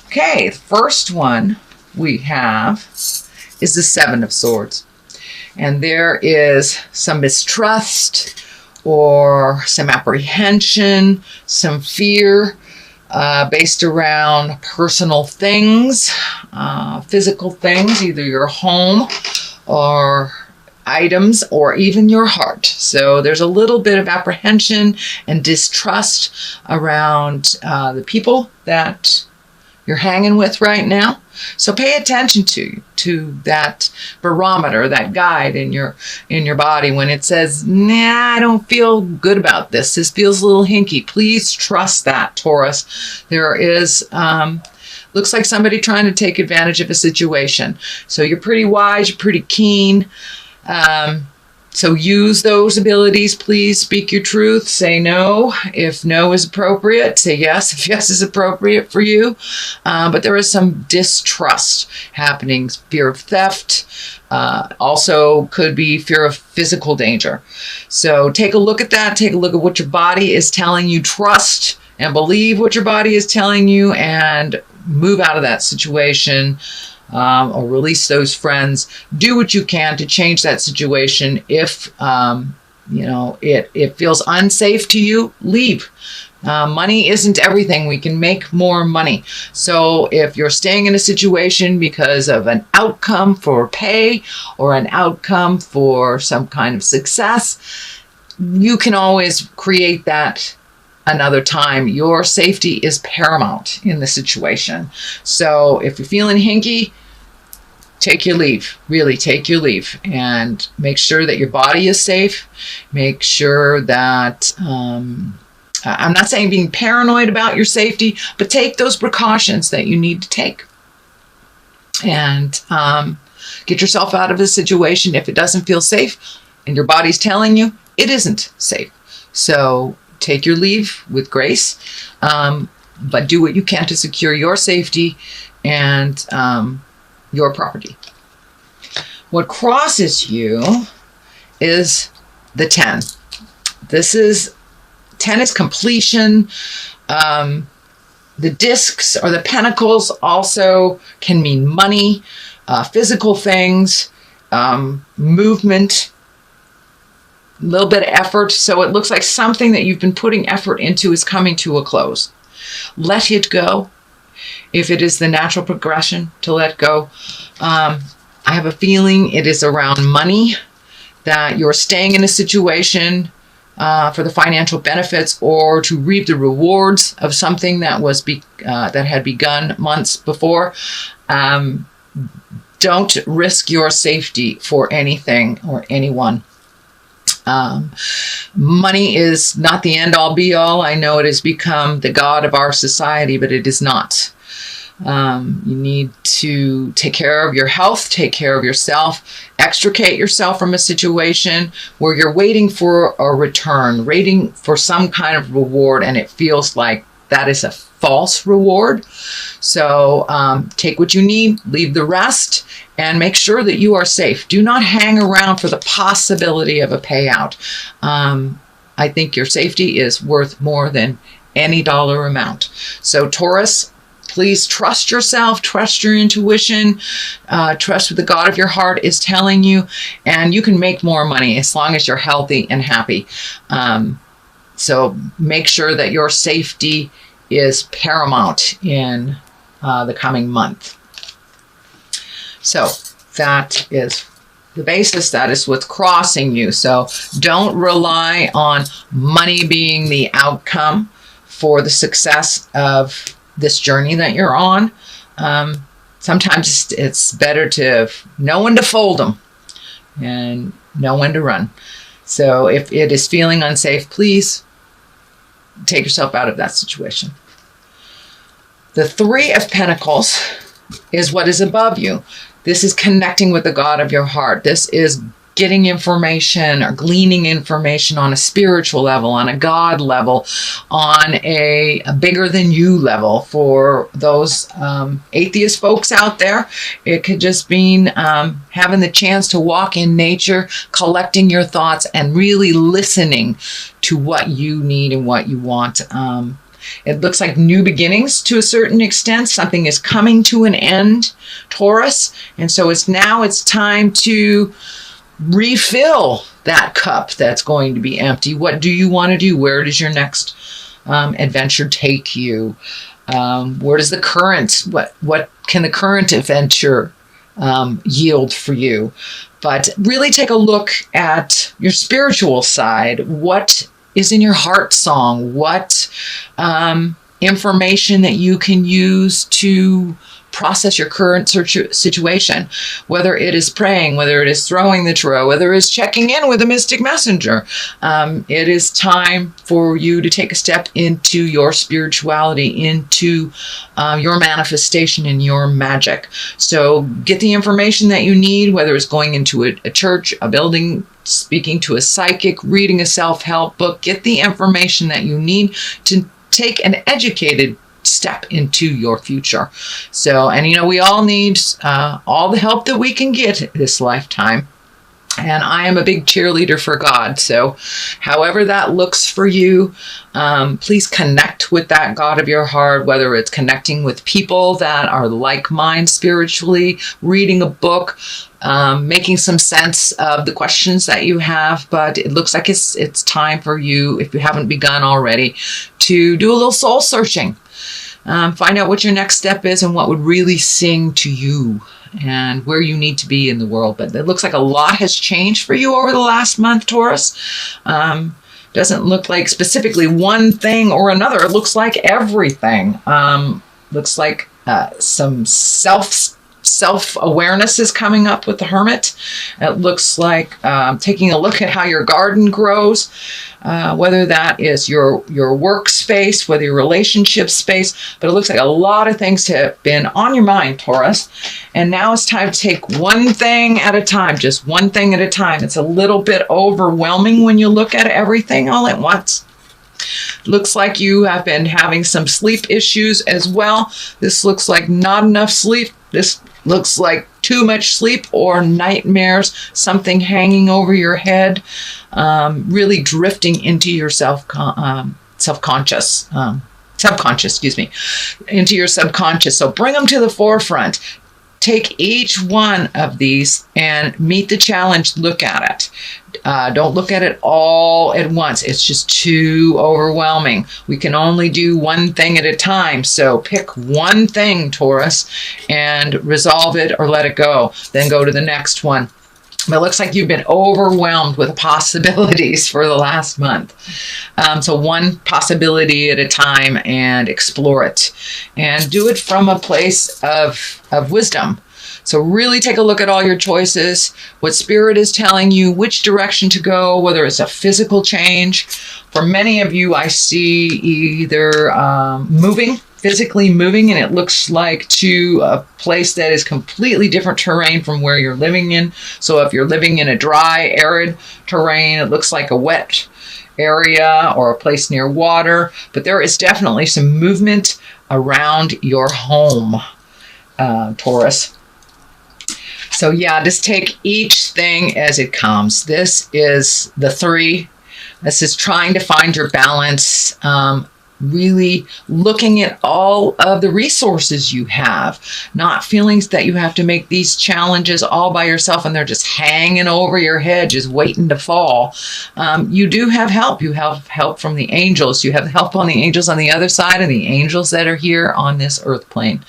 Okay, the first one we have is the Seven of Swords. And there is some mistrust or some apprehension, some fear based around personal things, physical things, either your home or items or even your heart. So there's a little bit of apprehension and distrust around the people that you're hanging with right now. So pay attention to that barometer, that guide in your body when it says, nah, I don't feel good about this. This feels a little hinky. Please trust that, Taurus. There is looks like somebody trying to take advantage of a situation. So you're pretty wise, you're pretty keen. So use those abilities. Please speak your truth. Say no if no is appropriate. Say yes if yes is appropriate for you. But there is some distrust happening. Fear of theft. Also could be fear of physical danger. So take a look at that. Take a look at what your body is telling you. Trust and believe what your body is telling you and move out of that situation. Or release those friends. Do what you can to change that situation. If it feels unsafe to you, leave. Money isn't everything. We can make more money. So if you're staying in a situation because of an outcome for pay or an outcome for some kind of success, you can always create that another time. Your safety is paramount in the situation. So if you're feeling hinky, take your leave. Really take your leave and make sure that your body is safe. Make sure that I'm not saying being paranoid about your safety, but take those precautions that you need to take. And get yourself out of a situation if it doesn't feel safe and your body's telling you it isn't safe. So take your leave with grace, but do what you can to secure your safety and your property. What crosses you is the 10. 10 is completion. The discs or the pentacles also can mean money, physical things, movement, a little bit of effort. So it looks like something that you've been putting effort into is coming to a close. Let it go. If it is the natural progression to let go. I have a feeling it is around money, that you're staying in a situation for the financial benefits or to reap the rewards of something that was that had begun months before. Don't risk your safety for anything or anyone. Money is not the end all be all. I know it has become the god of our society, but it is not. You need to take care of your health, take care of yourself, extricate yourself from a situation where you're waiting for a return, waiting for some kind of reward, and it feels like that is a false reward. So take what you need, leave the rest, and make sure that you are safe. Do not hang around for the possibility of a payout. I think your safety is worth more than any dollar amount. So Taurus, please trust yourself, trust your intuition, trust what the God of your heart is telling you, and you can make more money as long as you're healthy and happy. So make sure that your safety is paramount in the coming month. So that is the basis. That is what's crossing you. So don't rely on money being the outcome for the success of this journey that you're on. Sometimes it's better to know when to fold them and know when to run. So if it is feeling unsafe, please take yourself out of that situation. The Three of Pentacles is what is above you. This is connecting with the God of your heart. This is getting information or gleaning information on a spiritual level, on a God level, on a bigger than you level. For those atheist folks out there, it could just mean having the chance to walk in nature, collecting your thoughts, and really listening to what you need and what you want. It looks like new beginnings to a certain extent. Something is coming to an end, Taurus. And so it's time to refill that cup that's going to be empty. What do you want to do? Where does your next adventure take you? Where does the current, what can the current adventure yield for you? But really take a look at your spiritual side. What is in your heart song? What information that you can use to process your current situation, whether it is praying, whether it is throwing the tarot, whether it is checking in with a mystic messenger. It is time for you to take a step into your spirituality, into your manifestation and your magic. So get the information that you need, whether it's going into a church, a building, speaking to a psychic, reading a self-help book. Get the information that you need to take an educated step into your future. So, and we all need all the help that we can get this lifetime. And I am a big cheerleader for God. So however that looks for you, please connect with that God of your heart, whether it's connecting with people that are like mind spiritually, reading a book, making some sense of the questions that you have. But it looks like it's time for you, if you haven't begun already, to do a little soul searching. Find out what your next step is and what would really sing to you and where you need to be in the world. But it looks like a lot has changed for you over the last month, Taurus. Doesn't look like specifically one thing or another. It looks like everything. Looks like some self-awareness is coming up with the Hermit. It looks like taking a look at how your garden grows, whether that is your workspace, whether your relationship space. But it looks like a lot of things have been on your mind, Taurus. And now it's time to take one thing at a time, just one thing at a time. It's a little bit overwhelming when you look at everything all at once. Looks like you have been having some sleep issues as well. This looks like not enough sleep. This looks like too much sleep or nightmares, something hanging over your head, really drifting into your subconscious, into your subconscious. So bring them to the forefront. Take each one of these and meet the challenge. Look at it. Don't look at it all at once. It's just too overwhelming. We can only do one thing at a time. So pick one thing, Taurus, and resolve it or let it go. Then go to the next one. But it looks like you've been overwhelmed with possibilities for the last month. So one possibility at a time, and explore it. And do it from a place of wisdom. So really take a look at all your choices, what Spirit is telling you, which direction to go, whether it's a physical change. For many of you, I see either physically moving, and it looks like to a place that is completely different terrain from where you're living in. So if you're living in a dry, arid terrain, it looks like a wet area or a place near water. But there is definitely some movement around your home, Taurus. So yeah, just take each thing as it comes. This is the 3. This is trying to find your balance, really looking at all of the resources you have, not feeling that you have to make these challenges all by yourself and they're just hanging over your head, just waiting to fall. You do have help. You have help from the angels. You have help on the angels on the other side and the angels that are here on this earth plane.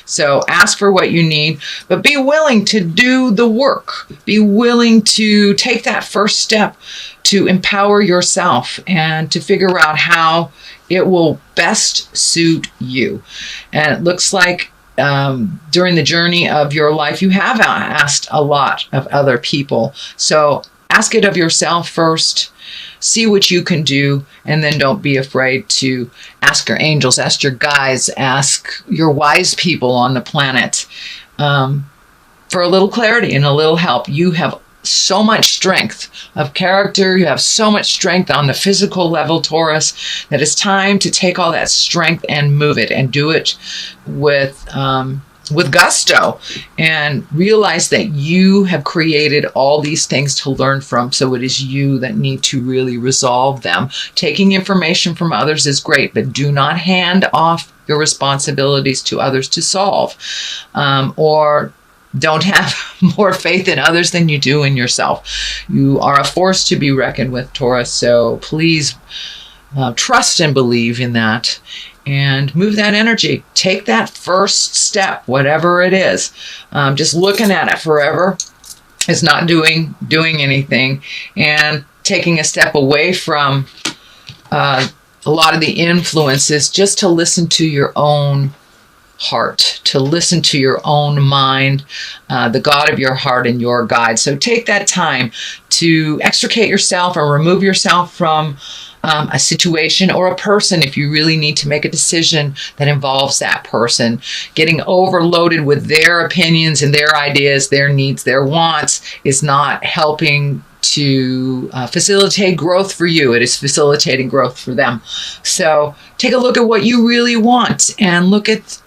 So ask for what you need, but be willing to do the work. Be willing to take that first step to empower yourself and to figure out how it will best suit you. And it looks like during the journey of your life, you have asked a lot of other people. So ask it of yourself first, see what you can do, and then don't be afraid to ask your angels, ask your guides, ask your wise people on the planet for a little clarity and a little help. You have so much strength of character. You have so much strength on the physical level, Taurus, that it's time to take all that strength and move it, and do it with with gusto, and realize that you have created all these things to learn from. So it is you that need to really resolve them. Taking information from others is great, but do not hand off your responsibilities to others to solve, or don't have more faith in others than you do in yourself. You are a force to be reckoned with, Taurus. So please trust and believe in that. And move that energy. Take that first step, whatever it is. Just looking at it forever is not doing anything. And taking a step away from a lot of the influences, just to listen to your own heart, to listen to your own mind, the God of your heart and your guide. So take that time to extricate yourself or remove yourself from a situation or a person if you really need to make a decision that involves that person. Getting overloaded with their opinions and their ideas, their needs, their wants is not helping to facilitate growth for you. It is facilitating growth for them. So take a look at what you really want and look at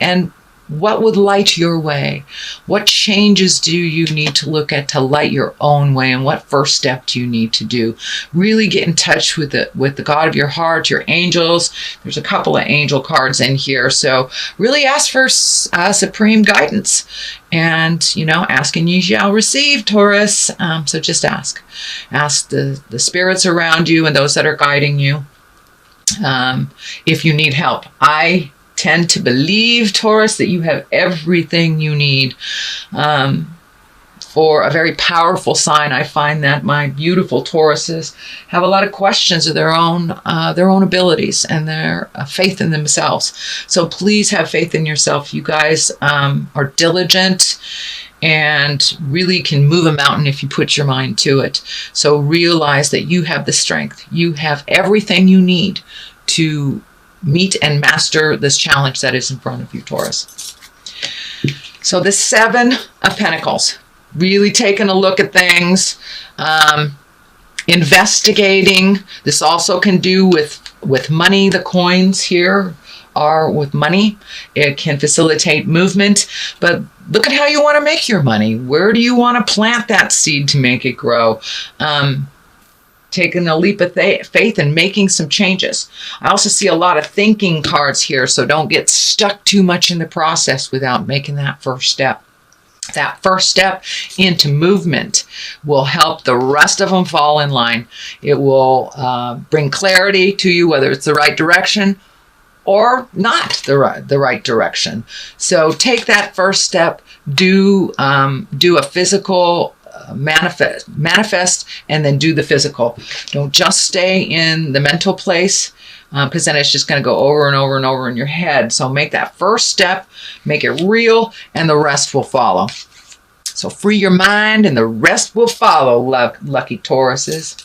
what would light your way. What changes do you need to look at to light your own way, and what first step do you need to do? Really get in touch with the God of your heart, your angels. There's a couple of angel cards in here, so really ask for supreme guidance. And ask and ye shall receive, Taurus. So just ask the spirits around you and those that are guiding you if you need help. I tend to believe, Taurus, that you have everything you need for a very powerful sign. I find that my beautiful Tauruses have a lot of questions of their own abilities and their faith in themselves. So please have faith in yourself. You guys are diligent and really can move a mountain if you put your mind to it. So realize that you have the strength. You have everything you need to meet and master this challenge that is in front of you, Taurus. So the Seven of Pentacles, really taking a look at things, investigating. This also can do with money. The coins here are with money. It can facilitate movement, but look at how you want to make your money. Where do you want to plant that seed to make it grow? Taking a leap of faith and making some changes. I also see a lot of thinking cards here, so don't get stuck too much in the process without making that first step. That first step into movement will help the rest of them fall in line. It will bring clarity to you, whether it's the right direction or not the right direction. So take that first step. Do a physical manifest, and then do the physical. Don't just stay in the mental place, because then it's just going to go over and over and over in your head. So make that first step, make it real, and the rest will follow. So free your mind and the rest will follow, lucky Tauruses.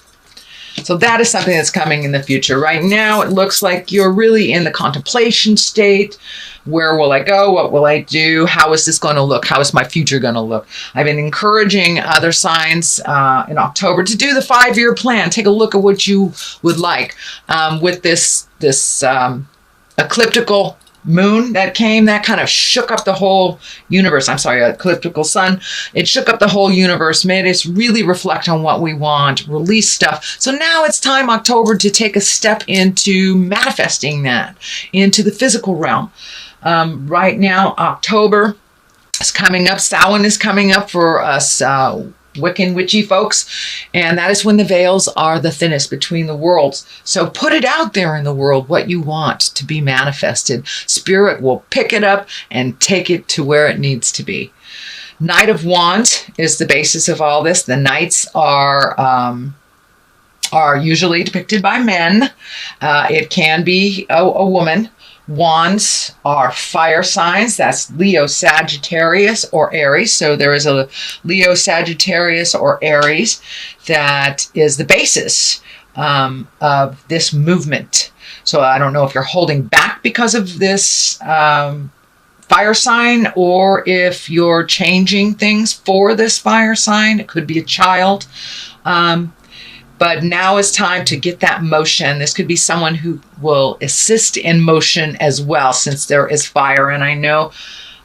So that is something that's coming in the future. Right now, it looks like you're really in the contemplation state. Where will I go? What will I do? How is this going to look? How is my future going to look? I've been encouraging other signs in October to do the 5-year plan. Take a look at what you would like. With this ecliptical moon that came, that kind of shook up the whole universe. I'm sorry, ecliptical sun. It shook up the whole universe, made us really reflect on what we want, release stuff. So now it's time, October, to take a step into manifesting that into the physical realm. Right now, October is coming up. Samhain is coming up for us Wiccan witchy folks, and that is when the veils are the thinnest between the worlds. So put it out there in the world, what you want to be manifested. Spirit will pick it up and take it to where it needs to be. Knight of Wands is the basis of all this. The knights are usually depicted by men. It can be a woman. Wands are fire signs. That's Leo, Sagittarius, or Aries. So there is a Leo, Sagittarius, or Aries that is the basis of this movement. So I don't know if you're holding back because of this fire sign, or if you're changing things for this fire sign. It could be a child. But now is time to get that motion. This could be someone who will assist in motion as well, since there is fire. And I know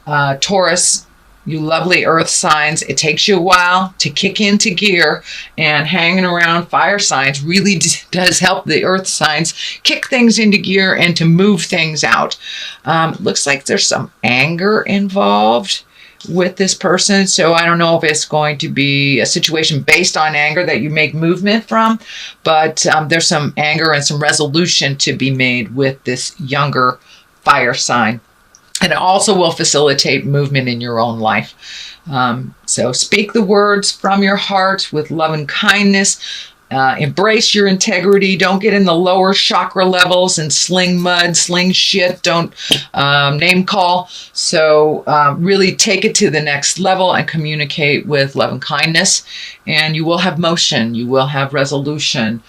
Taurus, you lovely earth signs, it takes you a while to kick into gear, and hanging around fire signs really does help the earth signs kick things into gear and to move things out. Looks like there's some anger involved with this person, so I don't know if it's going to be a situation based on anger that you make movement from, but there's some anger and some resolution to be made with this younger fire sign. And it also will facilitate movement in your own life. So speak the words from your heart with love and kindness. Embrace your integrity. Don't get in the lower chakra levels and sling mud, sling shit. Don't name call. So really take it to the next level and communicate with love and kindness. And you will have motion. You will have resolution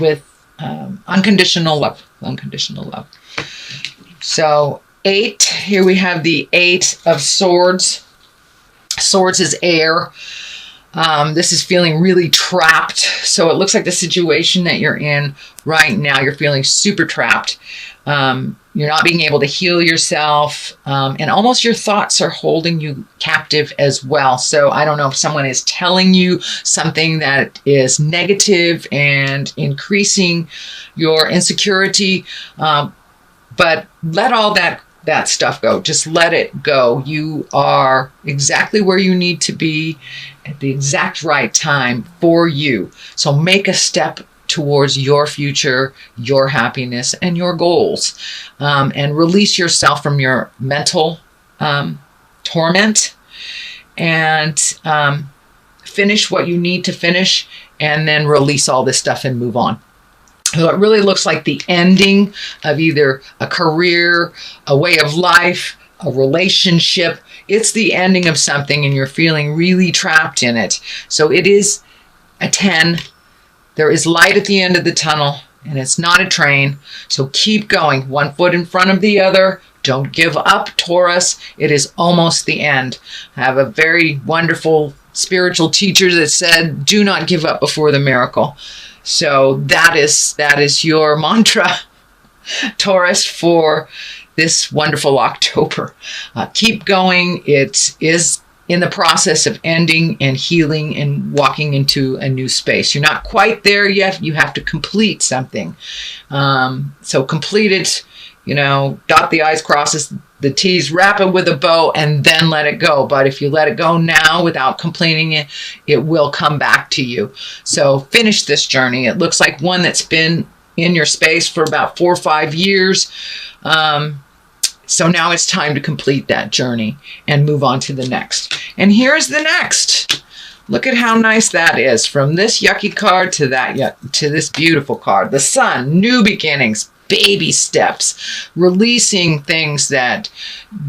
with unconditional love. Unconditional love. So 8, here we have the 8 of Swords. Swords is air. This is feeling really trapped. So it looks like the situation that you're in right now, you're feeling super trapped. You're not being able to heal yourself. And almost your thoughts are holding you captive as well. So I don't know if someone is telling you something that is negative and increasing your insecurity. But let all that stuff go. Just let it go. You are exactly where you need to be at the exact right time for you. So make a step towards your future, your happiness, and your goals. And release yourself from your mental torment. And finish what you need to finish. And then release all this stuff and move on. So it really looks like the ending of either a career, a way of life, a relationship. It's the ending of something and you're feeling really trapped in it. So it is a 10. There is light at the end of the tunnel and it's not a train. So keep going, one foot in front of the other. Don't give up, Taurus. It is almost the end. I have a very wonderful spiritual teacher that said, do not give up before the miracle. So that is your mantra, Taurus, for this wonderful October. Keep going. It is in the process of ending and healing and walking into a new space. You're not quite there yet. You have to complete something. So complete it, dot the I's, crosses the T's, wrap it with a bow, and then let it go. But if you let it go now without completing it, it will come back to you. So finish this journey. It looks like one that's been in your space for about 4 or 5 years. So now it's time to complete that journey and move on to the next. And here's the next. Look at how nice that is. From this yucky card to to this beautiful card. The Sun, new beginnings. Baby steps, releasing things that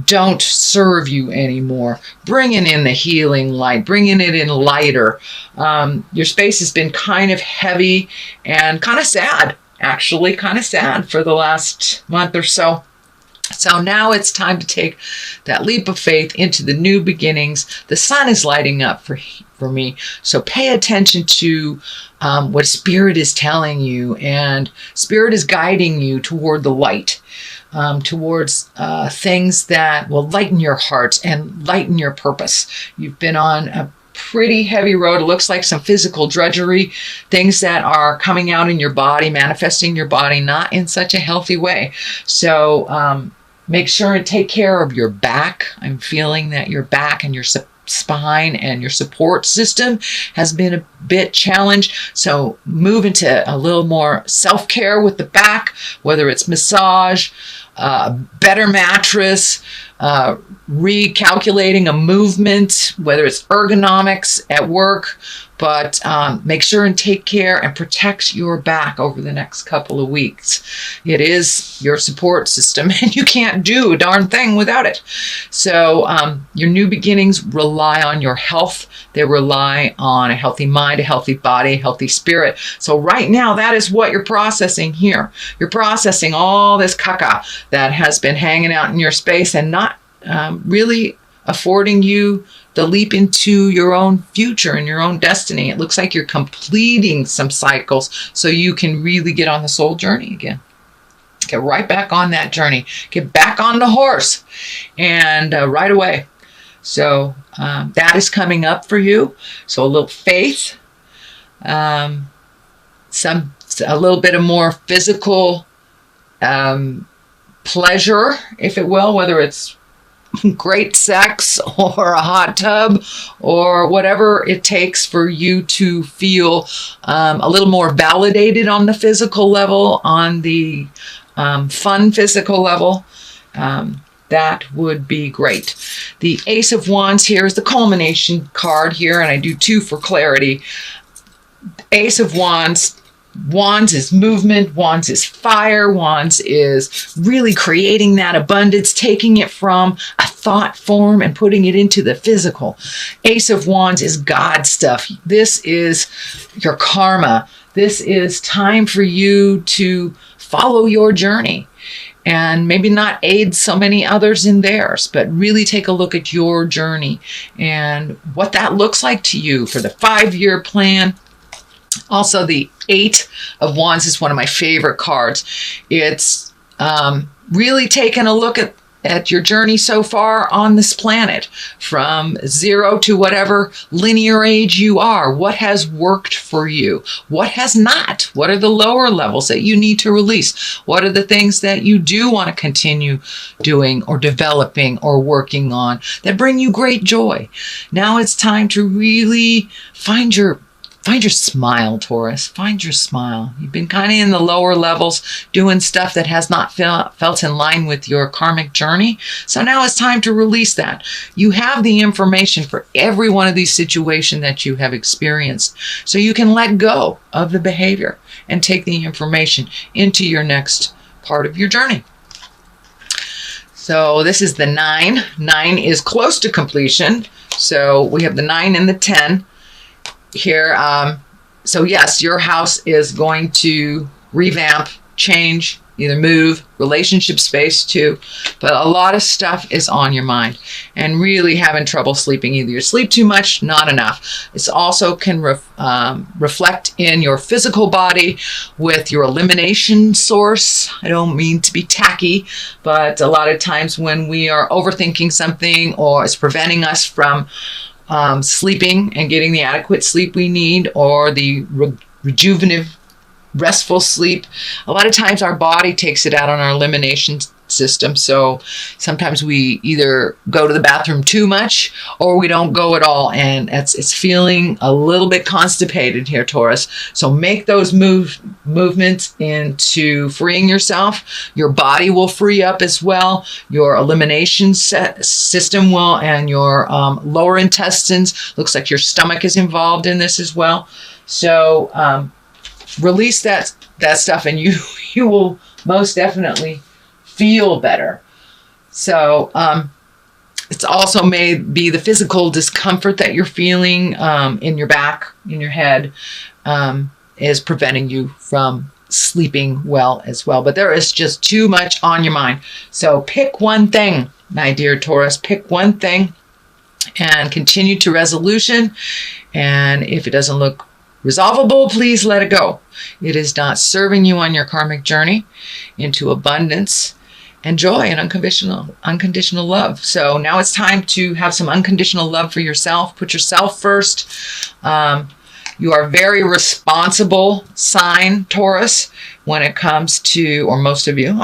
don't serve you anymore, bringing in the healing light, bringing it in lighter. Your space has been kind of heavy and kind of sad, actually, kind of sad for the last month or so. So now it's time to take that leap of faith into the new beginnings. The sun is lighting up for me. So pay attention to what Spirit is telling you, and Spirit is guiding you toward the light, towards things that will lighten your heart and lighten your purpose. You've been on a pretty heavy road. It looks like some physical drudgery, things that are coming out in your body, manifesting your body, not in such a healthy way. So make sure and take care of your back. I'm feeling that your back and your spine and your support system has been a bit challenged. So move into a little more self-care with the back, whether it's massage, better mattress, recalculating a movement, whether it's ergonomics at work, but make sure and take care and protect your back over the next couple of weeks. It is your support system and you can't do a darn thing without it. So your new beginnings rely on your health. They rely on a healthy mind, a healthy body, a healthy spirit. So right now, that is what you're processing here. You're processing all this caca that has been hanging out in your space and not really affording you the leap into your own future and your own destiny. It looks like you're completing some cycles so you can really get on the soul journey again. Get right back on that journey. Get back on the horse and right away. So that is coming up for you. So a little faith, a little bit of more physical pleasure, if it will, whether it's great sex or a hot tub or whatever it takes for you to feel a little more validated on the physical level, on the fun physical level. That would be great. The Ace of Wands here is the culmination card here, and I do two for clarity. Ace of Wands. Wands is movement, Wands is fire, Wands is really creating that abundance, taking it from a thought form and putting it into the physical. Ace of Wands is God stuff. This is your karma. This is time for you to follow your journey and maybe not aid so many others in theirs, but really take a look at your journey and what that looks like to you for the 5-year plan. Also, the 8 of Wands is one of my favorite cards. It's really taking a look at your journey so far on this planet, from 0 to whatever linear age you are. What has worked for you? What has not? What are the lower levels that you need to release? What are the things that you do want to continue doing or developing or working on that bring you great joy? Now it's time to really find your smile, Taurus. Find your smile. You've been kind of in the lower levels doing stuff that has not felt in line with your karmic journey. So now it's time to release that. You have the information for every one of these situations that you have experienced. So you can let go of the behavior and take the information into your next part of your journey. So this is the 9. 9 is close to completion. So we have the 9 and the 10. Here, so yes, your house is going to revamp, change, either move, relationship space too, but a lot of stuff is on your mind and really having trouble sleeping. Either you sleep too much, not enough. It also can reflect in your physical body with your elimination source. I don't mean to be tacky, but a lot of times when we are overthinking something or it's preventing us from sleeping and getting the adequate sleep we need, or the rejuvenative, restful sleep, a lot of times our body takes it out on our elimination system. So sometimes we either go to the bathroom too much or we don't go at all, and it's feeling a little bit constipated here, Taurus. So make those movements into freeing yourself. Your body will free up as well. Your elimination system will, and your lower intestines. Looks like your stomach is involved in this as well. So release that stuff, and you will most definitely feel better. So it's also may be the physical discomfort that you're feeling in your back, in your head, is preventing you from sleeping well as well. But there is just too much on your mind. So pick one thing, my dear Taurus. Pick one thing and continue to resolution. And if it doesn't look resolvable, please let it go. It is not serving you on your karmic journey into abundance and joy and unconditional love. So now it's time to have some unconditional love for yourself. Put yourself first. You are very responsible sign, Taurus, when it comes to, or most of you